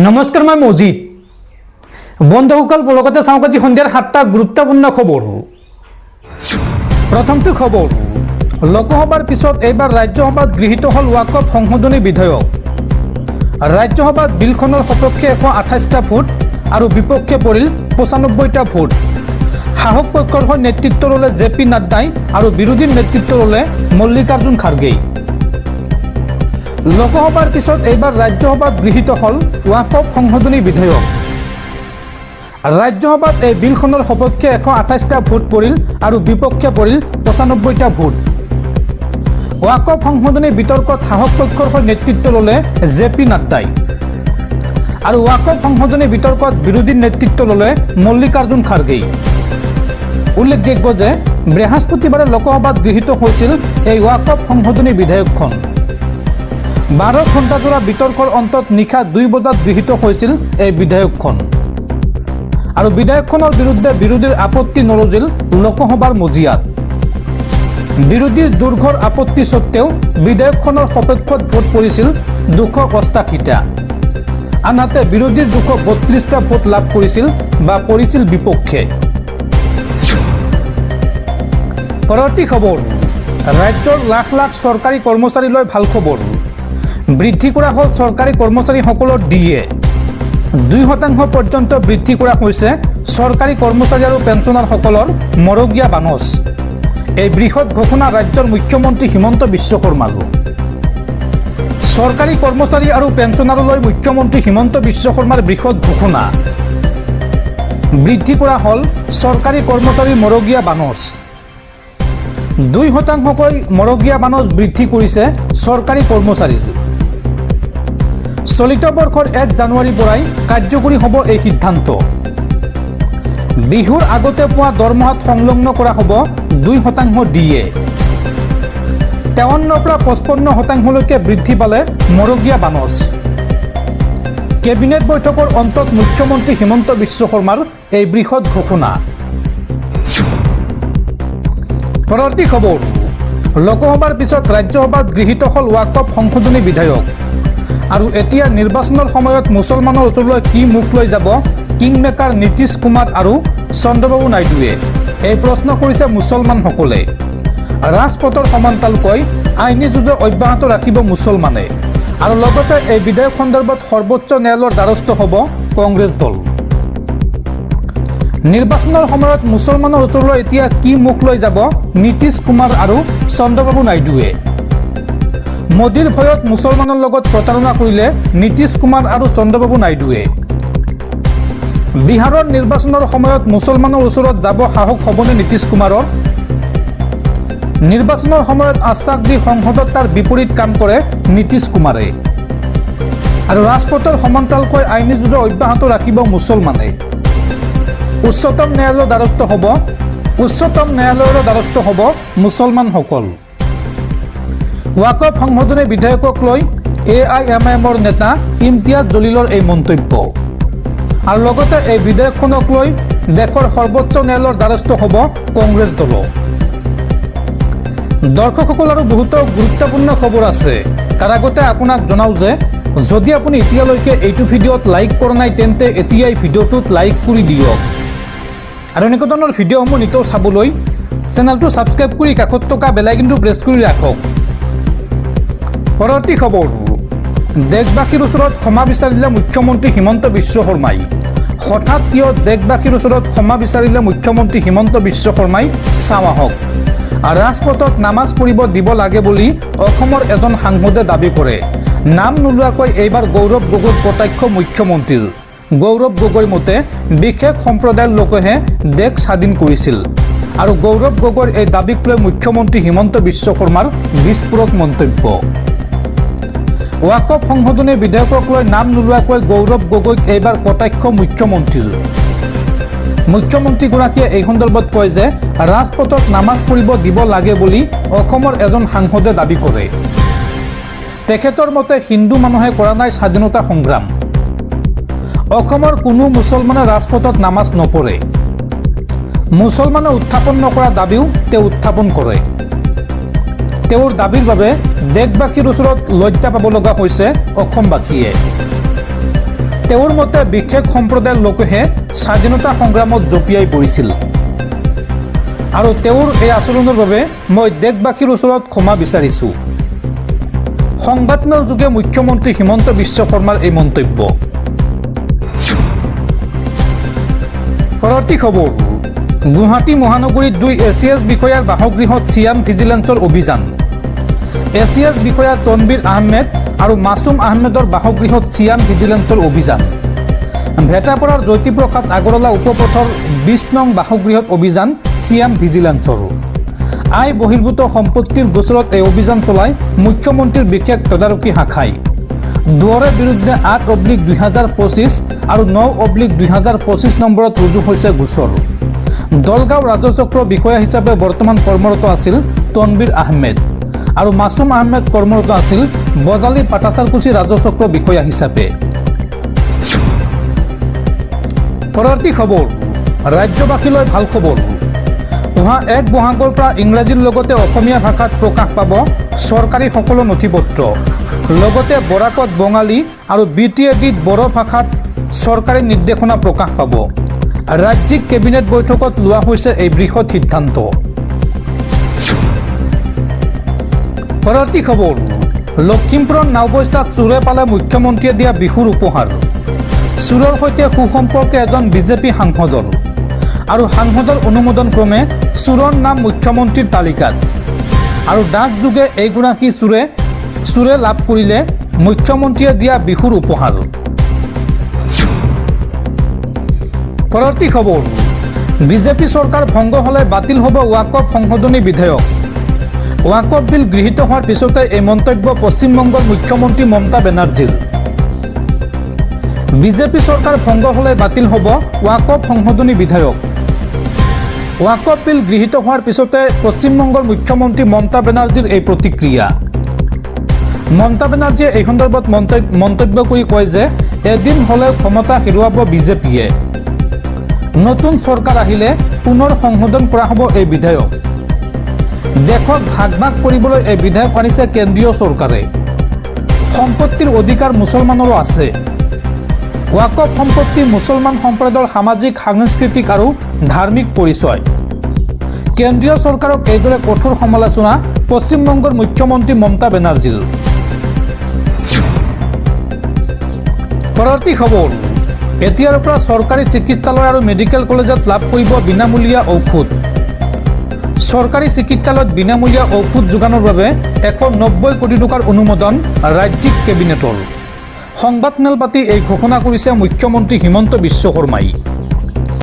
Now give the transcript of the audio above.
নমস্কাৰ মই মজিদ বন্ধুসকল লগতে চাওক আজি সন্ধিয়াৰ 7টা গুৰুত্বপূৰ্ণ খবৰ প্ৰথমটো খবৰ লোকসভাৰ পিছত এইবাৰ ৰাজ্যসভাত গৃহীত হল ৱাকফ সংশোধনী বিধেয়ক ৰাজ্যসভাত বিলখনৰ সপক্ষে 128টা ভোট আৰু বিপক্ষে পৰিল 95টা ভোট শাসক পক্ষৰ হৈ নেতৃত্ব ল'লে জেপি নাড্ডাই আৰু বিৰোধীৰ নেতৃত্ব ল'লে মল্লিকাৰ্জুন খাৰ্গেই লোকসভাৰ পিছত এইবাৰ ৰাজ্যসভাত গৃহীত হল ৱাকফ সংশোধনী বিধেয়ক ৰাজ্যসভাত এই বিলখনৰ সপক্ষে 128টা ভোট পৰিল আৰু বিপক্ষে পৰিল 95টা ভোট ৱাকফ সংশোধনী বিতৰ্কত শাসক পক্ষৰ হৈ নেতৃত্ব ল'লে জেপি নাড্ডাই আৰু ৱাকফ সংশোধনী বিতৰ্কত বিৰোধীৰ নেতৃত্ব ল'লে মল্লিকাৰ্জুন খাৰ্গেই উল্লেখযোগ্য যে বৃহস্পতিবাৰে লোকসভাত গৃহীত হৈছিল এই ৱাকফ সংশোধনী বিধেয়কখন 12 ঘণ্টাজোৰা বিতৰ্কৰ অন্তত নিশা 2 বজাত গৃহীত হৈছিল এই বিধেয়কখন আৰু বিধেয়কখনৰ বিৰুদ্ধে বিৰোধীৰ আপত্তি নৰজিল লোকসভাৰ মজিয়াত বিৰোধীৰ দুৰ্ঘৰ আপত্তি সত্ত্বেও বিধেয়কখনৰ সপক্ষত ভোট পৰিছিল 288টা আনহাতে বিৰোধীৰ 232টা ভোট লাভ কৰিছিল বা পৰিছিল বিপক্ষে পৰৱৰ্তী খবৰ ৰাজ্যৰ লাখ লাখ চৰকাৰী কৰ্মচাৰীলৈ ভাল খবৰ বৃদ্ধি কৰা হল চৰকাৰী কৰ্মচাৰীসকলৰ ডিএ 2% পৰ্যন্ত বৃদ্ধি কৰা হৈছে চৰকাৰী কৰ্মচাৰী আৰু পেঞ্চনাৰসকলৰ মৰগীয়া বানচ এই বৃহৎ ঘোষণা ৰাজ্যৰ মুখ্যমন্ত্ৰী হিমন্ত বিশ্ব শৰ্মাৰ চৰকাৰী কৰ্মচাৰী আৰু পেঞ্চনাৰলৈ মুখ্যমন্ত্ৰী হিমন্ত বিশ্ব শৰ্মাৰ বৃহৎ ঘোষণা বৃদ্ধি কৰা হল চৰকাৰী কৰ্মচাৰীৰ মৰগীয়া বানচ 2%কৈ মৰগীয়া বানচ বৃদ্ধি কৰিছে চৰকাৰী কৰ্মচাৰীৰ চলিত বৰ্ষৰ 1 জানুৱাৰীৰ পৰাই কাৰ্যকৰী হ'ব এই সিদ্ধান্ত বিহুৰ আগতে পোৱা দৰমহাত সংলগ্ন কৰা হ'ব 2% ডিএ 53 পৰা 55%লৈকে বৃদ্ধি পালে মৰগীয়া বানচ কেবিনেট বৈঠকৰ অন্তত মুখ্যমন্ত্ৰী হিমন্ত বিশ্ব শৰ্মাৰ এই বৃহৎ ঘোষণা পৰৱৰ্তী খবৰ লোকসভাৰ পিছত ৰাজ্যসভাত গৃহীত হল ৱাকফ সংশোধনী বিধেয়ক আৰু এতিয়া নিৰ্বাচনৰ সময়ত মুছলমানৰ ওচৰলৈ কি মুখ লৈ যাব কিংমেকাৰ নীতিশ কুমাৰ আৰু চন্দ্ৰবাবু নাইডুৱে এই প্ৰশ্ন কৰিছে মুছলমানসকলে ৰাজপথৰ সমান্তৰালকৈ আইনী যুঁজ অব্যাহত ৰাখিব মুছলমানে আৰু লগতে এই বিধেয়ক সন্দৰ্ভত সৰ্বোচ্চ ন্যায়ালয়ৰ দ্বাৰস্থ হ'ব কংগ্ৰেছ দল নিৰ্বাচনৰ সময়ত মুছলমানৰ ওচৰলৈ এতিয়া কি মুখ লৈ যাব নীতিশ কুমাৰ আৰু চন্দ্ৰবাবু নাইডুৱে মোদীৰ ভয়ত মুছলমানৰ লগত প্ৰতাৰণা কৰিলে নীতিশ কুমাৰ আৰু চন্দ্ৰবাবু নাইডুৱে বিহাৰৰ নিৰ্বাচনৰ সময়ত মুছলমানৰ ওচৰত যাব সাহস হ'বনে নীতিশ কুমাৰৰ নিৰ্বাচনৰ সময়ত আশ্বাস দি সংসদত তাৰ বিপৰীত কাম কৰে নীতিশ কুমাৰে আৰু ৰাজপথৰ সমান্তৰালকৈ আইনী যুঁজ অব্যাহত ৰাখিব মুছলমানে উচ্চতম ন্যায়ালয়ৰ দ্বাৰস্থ হ'ব মুছলমানসকল ৱাকফ সংশোধনী বিধেয়কক লৈ AIMIMৰ নেতা ইমতিয়াজ জলিলৰ এই মন্তব্য আৰু লগতে এই বিধেয়কখনক লৈ দেশৰ সৰ্বোচ্চ ন্যায়ালয়ৰ দ্বাৰস্থ হ'ব কংগ্ৰেছ দল দৰ্শকসকল আৰু বহুতো গুৰুত্বপূৰ্ণ খবৰ আছে তাৰ আগতে আপোনাক জনাও যে যদি আপুনি এতিয়ালৈকে এইটো ভিডিঅ'ত লাইক কৰা নাই তেন্তে এতিয়াই ভিডিঅ'টোত লাইক কৰি দিয়ক আৰু এনেকুৱা ধৰণৰ ভিডিঅ'সমূহ নিতৌ চাবলৈ চেনেলটো ছাবস্ক্ৰাইব কৰি কাষত থকা বেল আইকনটো প্ৰেছ কৰি ৰাখক পৰৱৰ্তী খবৰ দেশবাসীৰ ওচৰত ক্ষমা বিচাৰিলে মুখ্যমন্ত্ৰী হিমন্ত বিশ্ব শৰ্মাই হঠাৎ কিয় দেশবাসীৰ ওচৰত ক্ষমা বিচাৰিলে মুখ্যমন্ত্ৰী হিমন্ত বিশ্ব শৰ্মাই চাওঁ আহক ৰাজপথত নামাজ পঢ়িব দিব লাগে বুলি অসমৰ এজন সাংসদে দাবী কৰে নাম নোলোৱাকৈ এইবাৰ গৌৰৱ গগৈৰ কটাক্ষ মুখ্যমন্ত্ৰীৰ গৌৰৱ গগৈৰ মতে বিশেষ সম্প্ৰদায়ৰ লোকেহে দেশ স্বাধীন কৰিছিল আৰু গৌৰৱ গগৈৰ এই দাবীক লৈ মুখ্যমন্ত্ৰী হিমন্ত বিশ্ব শৰ্মাৰ বিস্ফোৰক মন্তব্য ৱাকফ সংশোধনী বিধেয়কক লৈ নাম নোলোৱাকৈ গৌৰৱ গগৈক এইবাৰ কটাক্ষ মুখ্যমন্ত্ৰীগৰাকীয়ে এই সন্দৰ্ভত কয় যে ৰাজপথত নামাজ পঢ়িব দিব লাগে বুলি অসমৰ এজন সাংসদে দাবী কৰে তেখেতৰ মতে হিন্দু মানুহে কৰা নাই স্বাধীনতা সংগ্ৰাম অসমৰ কোনো মুছলমানে ৰাজপথত নামাজ নপঢ়ে মুছলমানে উত্থাপন নকৰা দাবীও তেওঁ উত্থাপন কৰে তেওঁৰ দাবীৰ বাবে দেশবাসীৰ ওচৰত লজ্জা পাব লগা হৈছে অসমবাসীয়ে তেওঁৰ মতে বিশেষ সম্প্ৰদায়ৰ লোকেহে স্বাধীনতা সংগ্ৰামত জঁপিয়াই পৰিছিল আৰু তেওঁৰ এই আচৰণৰ বাবে মই দেশবাসীৰ ওচৰত ক্ষমা বিচাৰিছোঁ। সংবাদমেল যোগে মুখ্যমন্ত্ৰী হিমন্ত বিশ্ব শৰ্মাৰ এই মন্তব্য। পৰৱৰ্তী খবৰ, গুৱাহাটী মহানগৰীত 2 ACS বিষয়াৰ বাসগৃহত চিয়াম ভিজিলেন্সৰ অভিযান। ACS বিষয়া তনবীৰ আহমেদ আৰু মাছুম আহমেদৰ বাসগৃহত চিয়াম ভিজিলেন্সৰ অভিযান। ভেটাপাৰাৰ জ্যোতিপ্ৰসাদ আগৰৱালা উপপথৰ 20 নং বাসগৃহত অভিযান চিয়াম ভিজিলেন্সৰ। আয় বহিৰ্ভূত সম্পত্তিৰ গোচৰত এই অভিযান চলাই মুখ্যমন্ত্ৰীৰ বিশেষ তদাৰকী শাখাই। দুৱৰে বিৰুদ্ধে 8/2025 আৰু 9/2025 নম্বৰত ৰুজু হৈছে গোচৰ। দলগাঁও ৰাজচক্ৰ বিষয়া হিচাপে বৰ্তমান কৰ্মৰত আছিল তনবীৰ আহমেদ আৰু মাছুম আহমেদ কৰ্মৰত আছিল বজালী পাটাচাৰকুচি ৰাজচক্ৰ বিষয়া হিচাপে। পৰৱৰ্তী খবৰ, ৰাজ্যবাসীলৈ ভাল খবৰ। অহা 1 বহাগৰ পৰা ইংৰাজীৰ লগতে অসমীয়া ভাষাত প্ৰকাশ পাব চৰকাৰী সকলো নথিপত্ৰ। লগতে বৰাকত বঙালী আৰু BTADত বড়ো ভাষাত চৰকাৰী নিৰ্দেশনা প্ৰকাশ পাব। ৰাজ্যিক কেবিনেট বৈঠকত লোৱা হৈছে এই বৃহৎ সিদ্ধান্ত। পৰৱৰ্তী খবৰ, লখিমপুৰৰ নাওবৈচাত চোৰে পালে মুখ্যমন্ত্ৰীয়ে দিয়া বিহুৰ উপহাৰ। চোৰৰ সৈতে সুসম্পৰ্ক এজন বিজেপি সাংসদৰ আৰু সাংসদৰ অনুমোদন ক্ৰমে চোৰৰ নাম মুখ্যমন্ত্ৰীৰ তালিকাত আৰু ডাকযোগে এইগৰাকী চোৰে লাভ কৰিলে মুখ্যমন্ত্ৰীয়ে দিয়া বিহুৰ উপহাৰ। পৰৱৰ্তী খবৰ, বিজেপি চৰকাৰ ভংগ হ'লে বাতিল হ'ব ৱাকফ সংশোধনী বিধেয়ক। ৱাকফ বিল গৃহীত হোৱাৰ পিছতে এই মন্তব্য পশ্চিমবংগৰ মুখ্যমন্ত্ৰী মমতা বেনাৰ্জীৰ। বিজেপি চৰকাৰ ভংগ হ'লে বাতিল হ'ব ৱাকফ সংশোধনী বিধেয়ক। ৱাকফ বিল গৃহীত হোৱাৰ পিছতে পশ্চিমবংগৰ মুখ্যমন্ত্ৰী মমতা বেনাৰ্জীৰ এই প্ৰতিক্ৰিয়া। মমতা বেনাৰ্জীয়ে এই সন্দৰ্ভত মন্তব্য কৰি কয় যে এদিন হ'লেও ক্ষমতা হেৰুৱাব বিজেপিয়ে। নতুন চৰকাৰ আহিলে পুনৰ সংশোধন কৰা হ'ব এই বিধেয়ক। দেশক ভাগ ভাগ কৰিবলৈ এই বিধেয়ক আনিছে কেন্দ্ৰীয় চৰকাৰে। সম্পত্তিৰ অধিকাৰ মুছলমানৰো আছে। ৱাকফ সম্পত্তি মুছলমান সম্প্ৰদায়ৰ সামাজিক, সাংস্কৃতিক আৰু ধাৰ্মিক পৰিচয়। কেন্দ্ৰীয় চৰকাৰক এইদৰে কঠোৰ সমালোচনা পশ্চিমবংগৰ মুখ্যমন্ত্ৰী মমতা বেনাৰ্জীৰ। পৰৱৰ্তী খবৰ, এতিয়াৰ পৰা চৰকাৰী চিকিৎসালয় আৰু মেডিকেল কলেজত লাভ কৰিব বিনামূলীয়া ঔষধ। চৰকাৰী চিকিৎসালয়ত বিনামূলীয়া ঔষধ যোগানৰ বাবে 190 কোটি টকাৰ অনুমোদন ৰাজ্যিক কেবিনেটৰ। সংবাদমেল পাতি এই ঘোষণা কৰিছে মুখ্যমন্ত্ৰী হিমন্ত বিশ্ব শৰ্মাই।